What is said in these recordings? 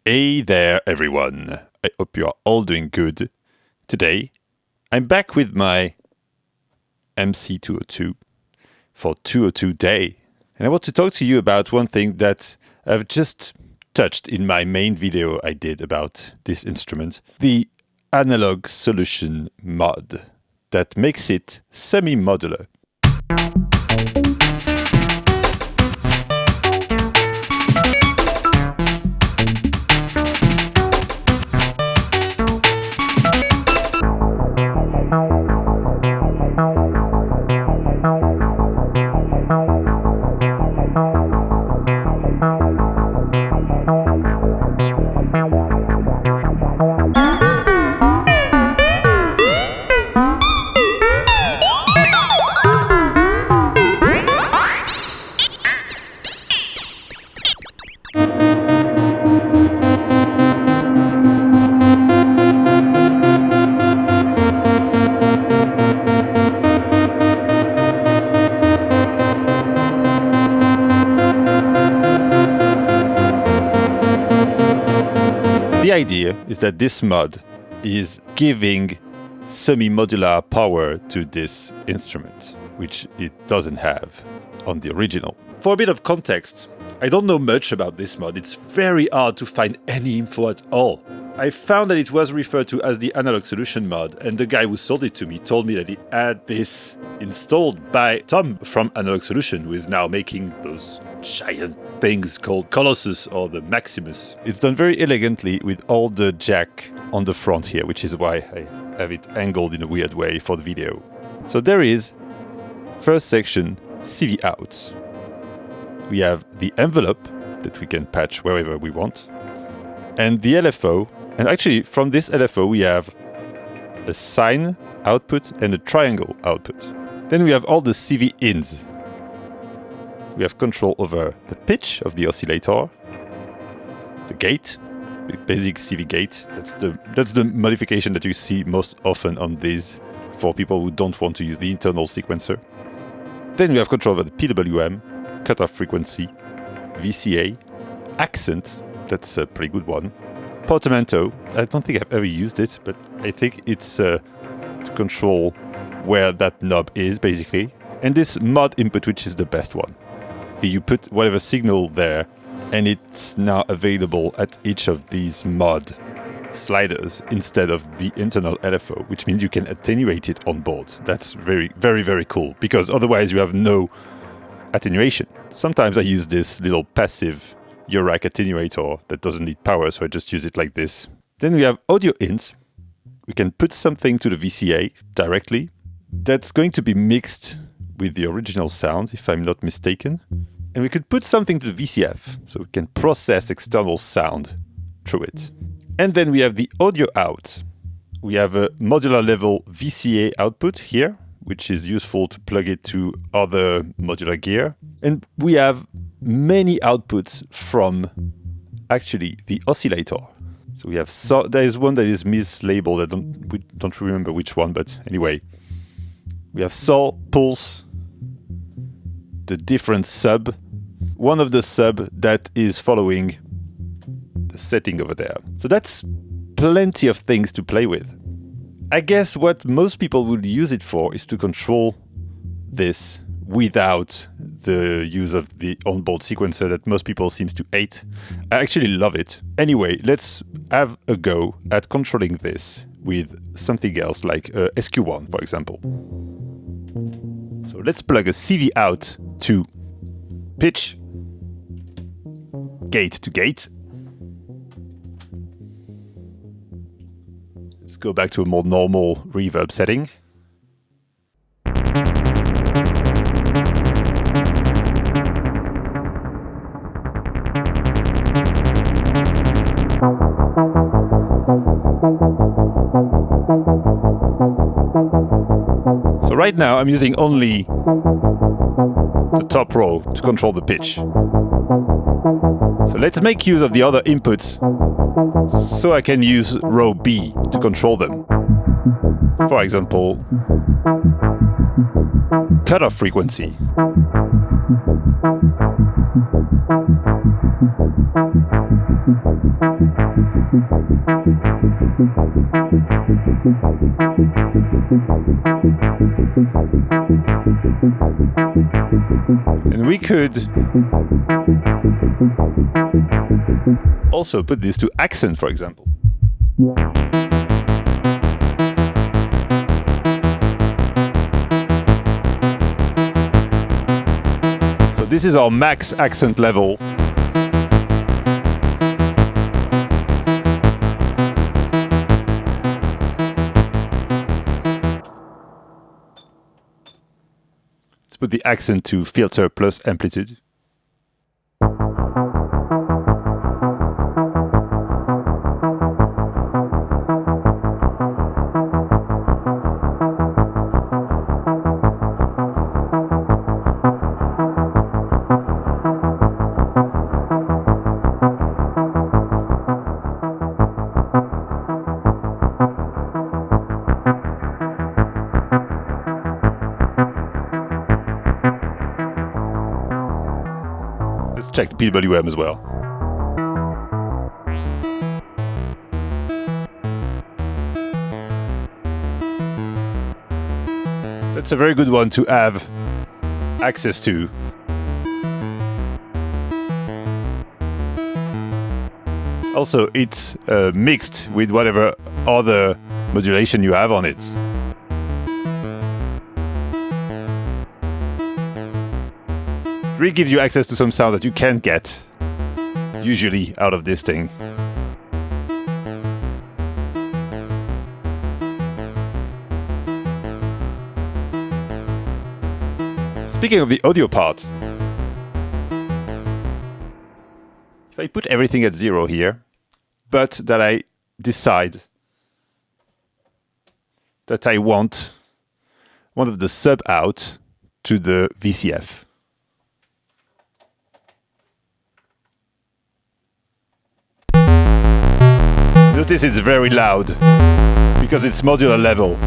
Hey there, everyone. I hope you are all doing good. Today, I'm back with my MC-202 for 202 Day. And I want to talk to you about one thing that I've just touched in my main video I did about this instrument, the Analogue Solutions Mod that makes it semi-modular. The idea is that this mod is giving semi-modular power to this instrument, which it doesn't have on the original. For a bit of context, I don't know much about this mod. It's very hard to find any info at all. I found that it was referred to as the Analogue Solutions Mod, and the guy who sold it to me told me that he had this installed by Tom from Analogue Solutions, who is now making those giant things called Colossus or the Maximus. It's done very elegantly with all the jack on the front here, which is why I have it angled in a weird way for the video. So there is, first section, CV outs. We have the envelope that we can patch wherever we want, and the LFO. And actually, from this LFO, we have a sine output and a triangle output. Then we have all the CV ins. We have control over the pitch of the oscillator, the gate, the basic CV gate. That's the modification that you see most often on these for people who don't want to use the internal sequencer. Then we have control over the PWM, cutoff frequency, VCA, accent, that's a pretty good one. Portamento, I don't think I've ever used it, but I think it's to control where that knob is, basically. And this mod input, which is the best one. You put whatever signal there, and it's now available at each of these mod sliders instead of the internal LFO, which means you can attenuate it on board. That's very, very, very cool, because otherwise you have no attenuation. Sometimes I use this little passive URAC attenuator that doesn't need power, so I just use it like this. Then we have audio ins. We can put something to the VCA directly. That's going to be mixed with the original sound, if I'm not mistaken. And we could put something to the VCF, so we can process external sound through it. And then we have the audio out. We have a modular level VCA output here, which is useful to plug it to other modular gear. And we have many outputs from actually the oscillator. So we have there is one that is mislabeled. We don't remember which one, but anyway. We have saw, pulse, the different sub. One of the sub that is following the setting over there. So that's plenty of things to play with. I guess what most people would use it for is to control this without the use of the onboard sequencer that most people seem to hate. I actually love it. Anyway, let's have a go at controlling this with something else like SQ-1, for example. So let's plug a CV out to pitch, gate to gate. Let's go back to a more normal reverb setting. So right now I'm using only the top row to control the pitch. So let's make use of the other inputs so I can use row B to control them. For example, cutoff frequency. And we could also put this to accent, for example. So this is our max accent level. Let's put the accent to filter plus amplitude. Let's check the PWM as well. That's a very good one to have access to. Also, it's mixed with whatever other modulation you have on it. It really gives you access to some sound that you can't get usually out of this thing. Speaking of the audio part, if I put everything at 0 here, but that I decide that I want one of the sub out to the VCF. Notice it's very loud because it's modular level.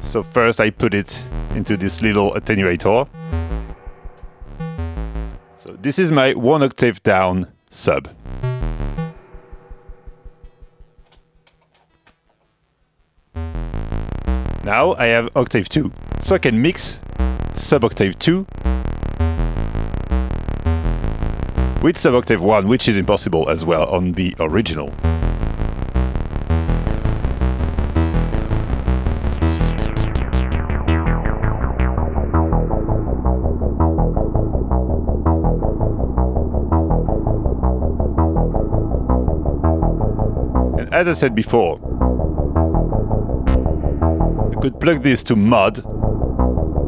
So first I put it into this little attenuator. So this is my 1 octave down sub. Now I have octave 2, so I can mix sub octave 2 with sub octave 1, which is impossible as well on the original. And as I said before, I could plug this to Mod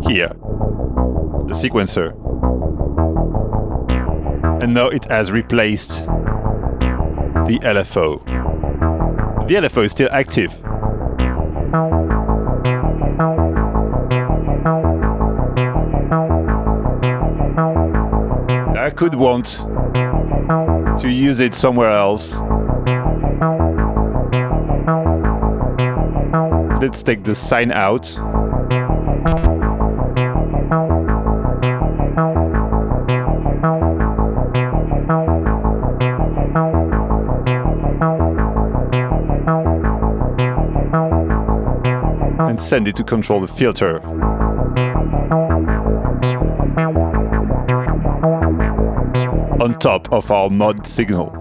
here, the sequencer. And now it has replaced the LFO. The LFO is still active. I could want to use it somewhere else. Let's take the sine out. And send it to control the filter. On top of our mod signal.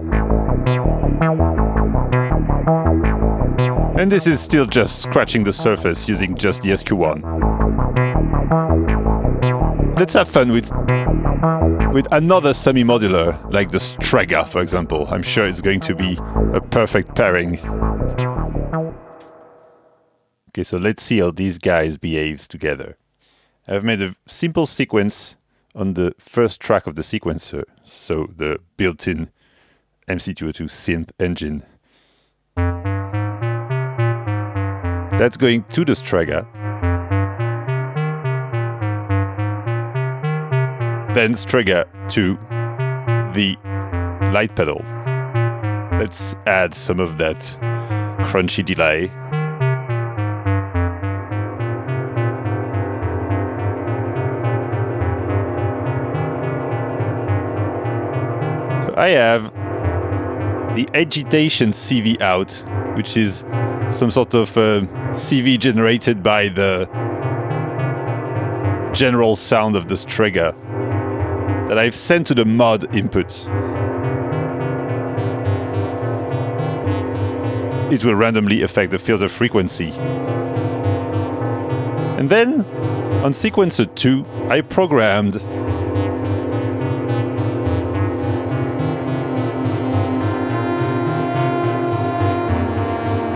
And this is still just scratching the surface using just the SQ-1. Let's have fun with another semi-modular, like the Strega, for example. I'm sure it's going to be a perfect pairing. Okay, so let's see how these guys behave together. I've made a simple sequence on the first track of the sequencer, so the built-in MC-202 synth engine. That's going to the Strega. Then Strega to the light pedal. Let's add some of that crunchy delay. I have the agitation CV out, which is some sort of CV generated by the general sound of the Strega that I've sent to the mod input. It will randomly affect the filter frequency. And then, on sequencer 2, I programmed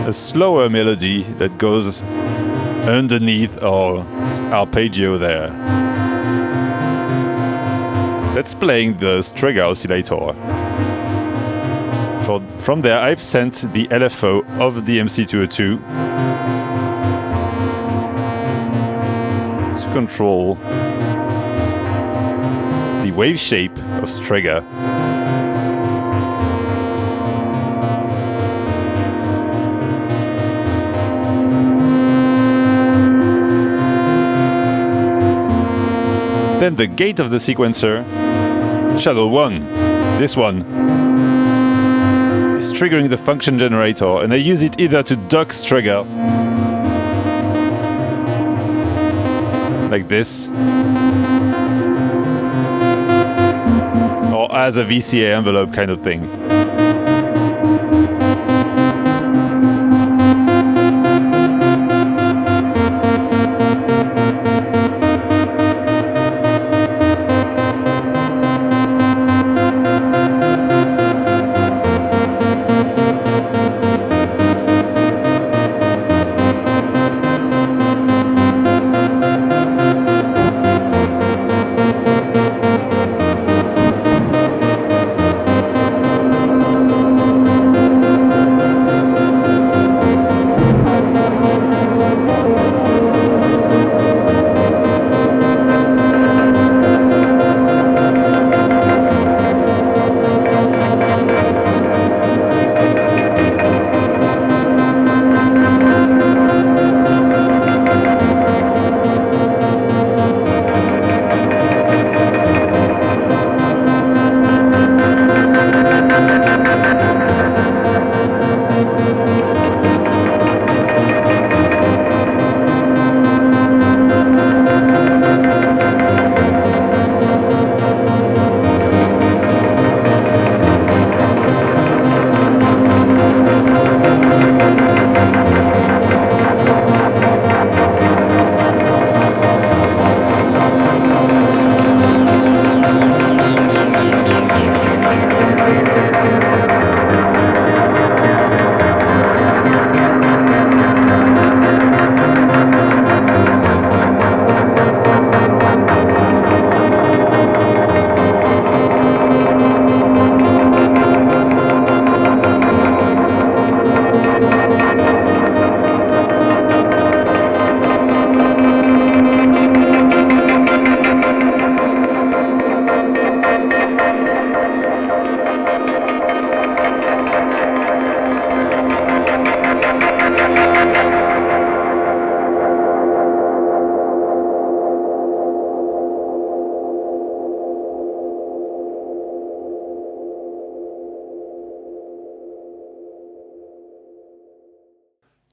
a slower melody that goes underneath our arpeggio there. That's playing the Strega oscillator. From there, I've sent the LFO of the MC-202 to control the wave shape of Strega. Then the gate of the sequencer, channel 1, this one, is triggering the function generator, and I use it either to duck Strega, like this, or as a VCA envelope kind of thing.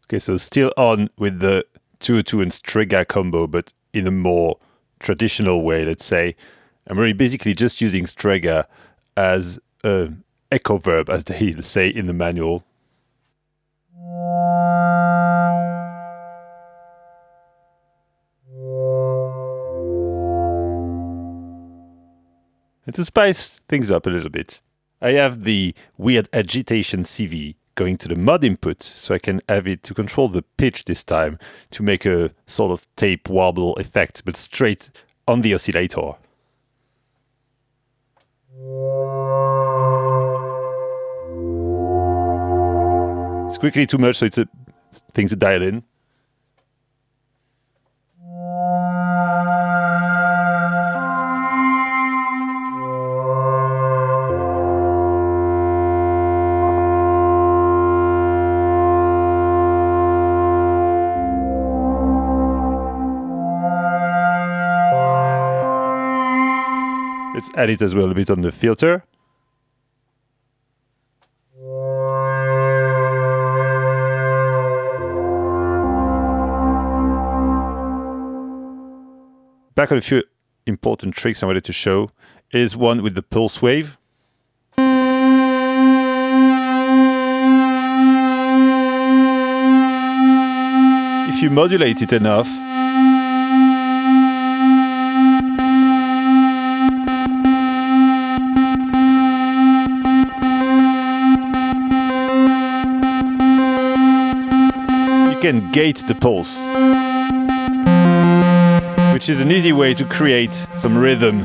Okay, so still on with the 202 and Strega combo, but in a more traditional way, let's say. I'm really basically just using Strega as an echo verb, as they say in the manual. And to spice things up a little bit, I have the weird agitation CV going to the mod input, so I can have it to control the pitch this time to make a sort of tape wobble effect, but straight on the oscillator. It's quickly too much, so it's a thing to dial in. Let's add it as well a bit on the filter. back on a few important tricks I wanted to show is one with the pulse wave. If you modulate it enough, you can gate the pulse, which is an easy way to create some rhythm.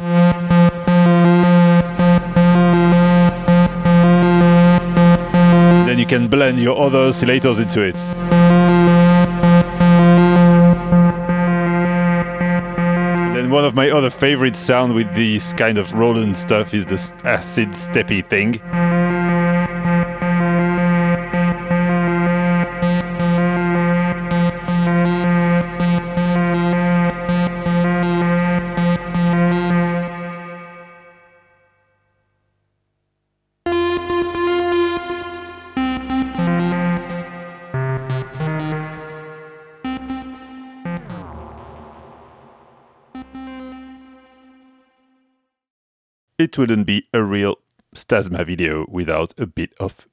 Then you can blend your other oscillators into it. And then one of my other favorite sound with this kind of Roland stuff is this acid steppy thing. It wouldn't be a real Stazma video without a bit of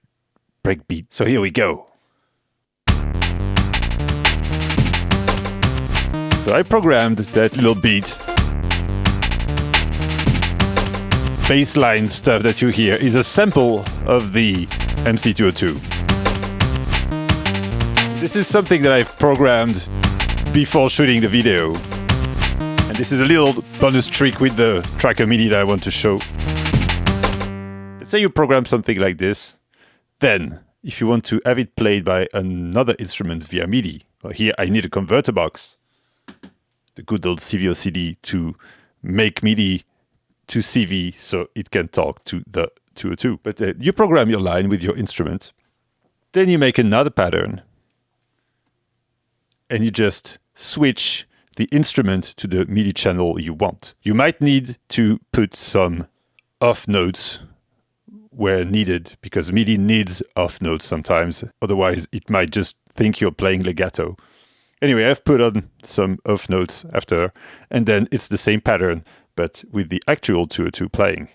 breakbeat. So here we go. So I programmed that little beat. Bassline stuff that you hear is a sample of the MC-202. This is something that I've programmed before shooting the video. And this is a little bonus trick with the Tracker Mini that I want to show. Let's say you program something like this. Then, if you want to have it played by another instrument via MIDI, well, here I need a converter box, the good old CV or CD, to make MIDI to CV so it can talk to the 202. But you program your line with your instrument. Then you make another pattern. And you just switch the instrument to the MIDI channel you want. You might need to put some off notes where needed, because MIDI needs off notes sometimes. Otherwise, it might just think you're playing legato. Anyway, I've put on some off notes after, and then it's the same pattern, but with the actual 202 playing.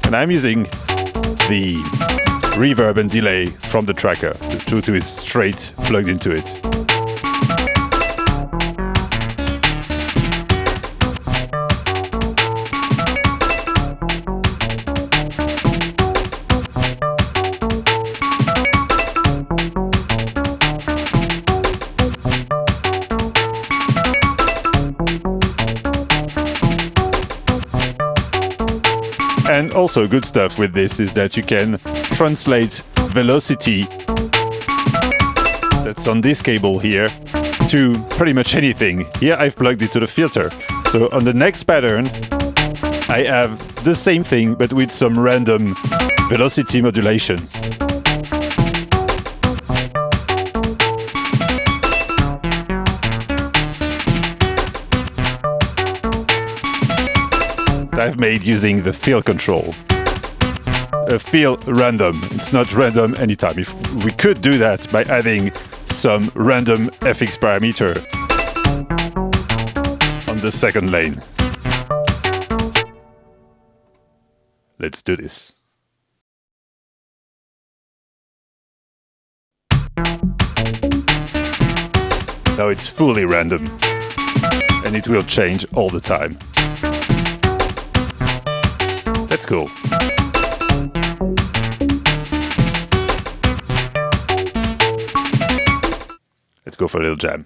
And I'm using the reverb and delay from the tracker. The 202 is straight plugged into it. And also good stuff with this is that you can translate velocity that's on this cable here to pretty much anything. Here I've plugged it to the filter. So on the next pattern, I have the same thing but with some random velocity modulation. I've made using the field control. A field random. It's not random anytime. If we could do that by adding some random FX parameter on the second lane. Let's do this. Now it's fully random and it will change all the time. That's cool. Let's go for a little jam.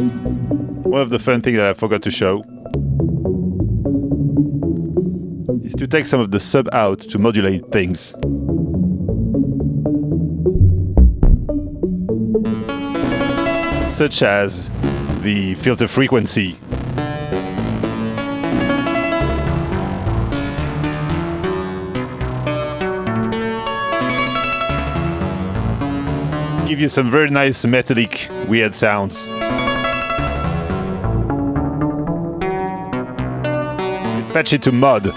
One of the fun things that I forgot to show is to take some of the sub out to modulate things. Such as the filter frequency. Give you some very nice metallic, weird sounds. Patch it to mod,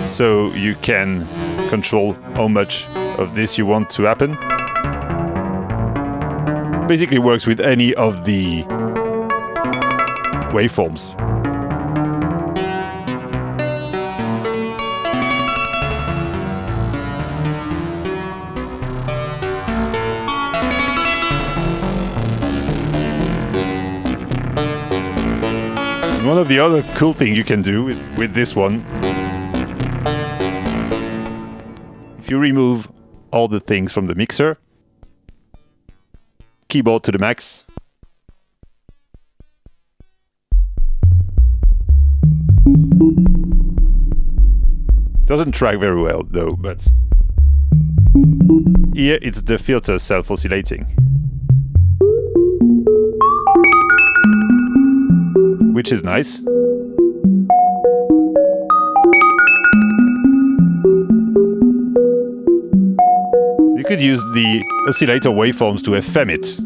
so you can control how much of this you want to happen. Basically works with any of the waveforms. One of the other cool things you can do with this one, if you remove all the things from the mixer, keyboard to the max, doesn't track very well though, but here it's the filter self-oscillating, which is nice. You could use the oscillator waveforms to FM it.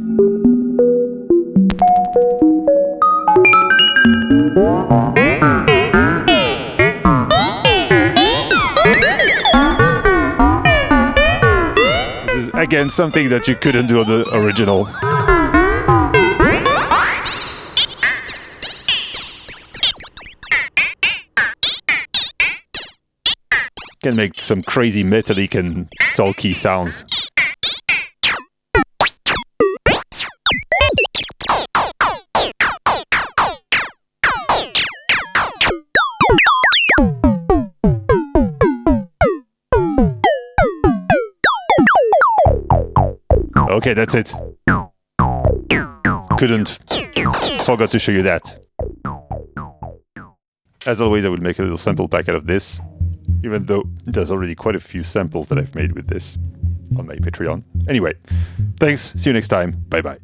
This is again something that you couldn't do on the original. Can make some crazy metallic and talky sounds. Okay, that's it. Forgot to show you that. As always, I will make a little sample pack out of this, even though there's already quite a few samples that I've made with this on my Patreon. Anyway, thanks, see you next time, bye bye.